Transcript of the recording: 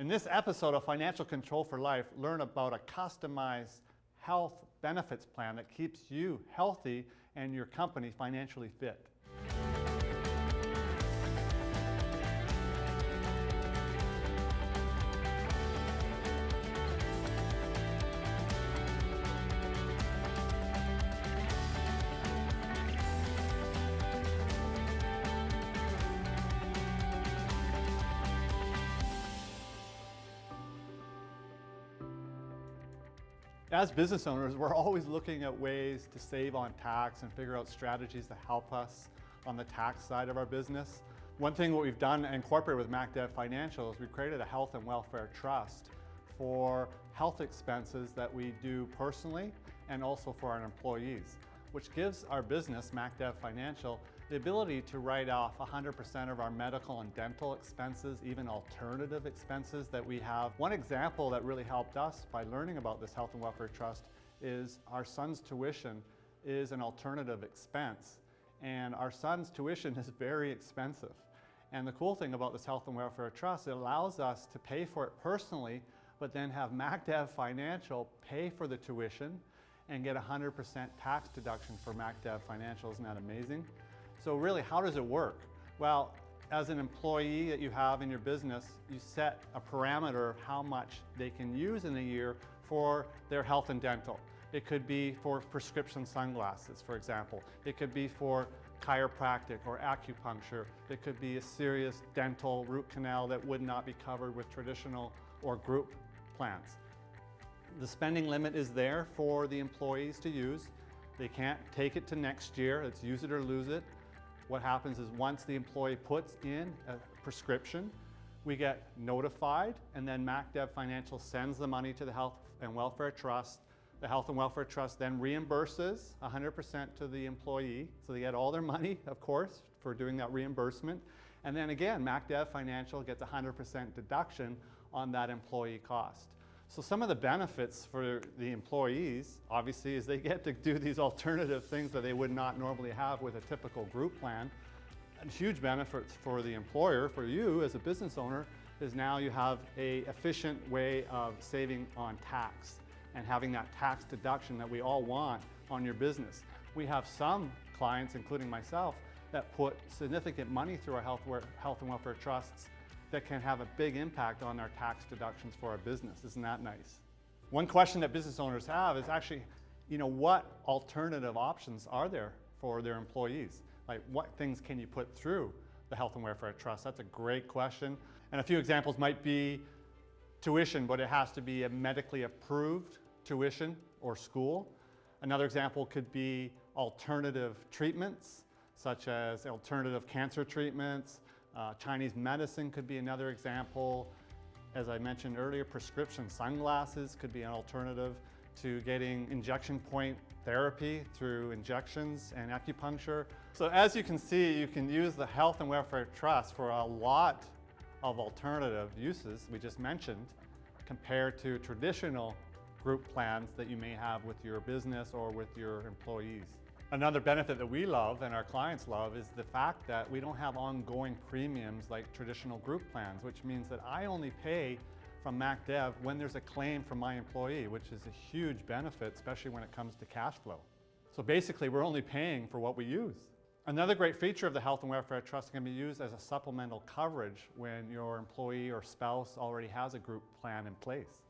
this episode of Financial Control for Life, learn about a customized health benefits plan that keeps you healthy and your company financially fit. As business owners, we're always looking at ways to save on tax and figure out strategies to help us on the tax side of our business. One thing what we've done and incorporated with MacDev Financial is we've created a health and welfare trust for health expenses that we do personally and also for our employees, which gives our business, MacDev Financial, the ability to write off 100% of our medical and dental expenses, even alternative expenses that we have. One example that really helped us by learning about this health and welfare trust is our son's tuition is an alternative expense. And our son's tuition is very expensive. And the cool thing about this health and welfare trust, it allows us to pay for it personally, but then have MacDev Financial pay for the tuition and get 100% tax deduction for MacDev Financial. Isn't that amazing? So really, how does it work? Well, as an employee that you have in your business, you set a parameter of how much they can use in a year for their health and dental. It could be for prescription sunglasses, for example. It could be for chiropractic or acupuncture. It could be a serious dental root canal that would not be covered with traditional or group plans. The spending limit is there for the employees to use. They can't take it to next year. It's use it or lose it. What happens is once the employee puts in a prescription, we get notified, and then MacDev Financial sends the money to the Health and Welfare Trust. The Health and Welfare Trust then reimburses 100% to the employee. So they get all their money, of course, for doing that reimbursement. And then again, MacDev Financial gets 100% deduction on that employee cost. So some of the benefits for the employees, obviously, is they get to do these alternative things that they would not normally have with a typical group plan. And huge benefits for the employer, for you as a business owner, is now you have an efficient way of saving on tax and having that tax deduction that we all want on your business. We have some clients, including myself, that put significant money through our health and welfare trusts that can have a big impact on our tax deductions for our business. Isn't that nice? One question that business owners have is actually, what alternative options are there for their employees? Like, what things can you put through the Health and Welfare Trust? That's a great question. And a few examples might be tuition, but it has to be a medically approved tuition or school. Another example could be alternative treatments, such as alternative cancer treatments. Chinese medicine could be another example. As I mentioned earlier, prescription sunglasses could be an alternative to getting injection point therapy through injections and acupuncture. So as you can see, you can use the Health and Welfare Trust for a lot of alternative uses we just mentioned compared to traditional group plans that you may have with your business or with your employees. Another benefit that we love and our clients love is the fact that we don't have ongoing premiums like traditional group plans, which means that I only pay from MacDev when there's a claim from my employee, which is a huge benefit, especially when it comes to cash flow. So basically, we're only paying for what we use. Another great feature of the Health and Welfare Trust can be used as a supplemental coverage when your employee or spouse already has a group plan in place.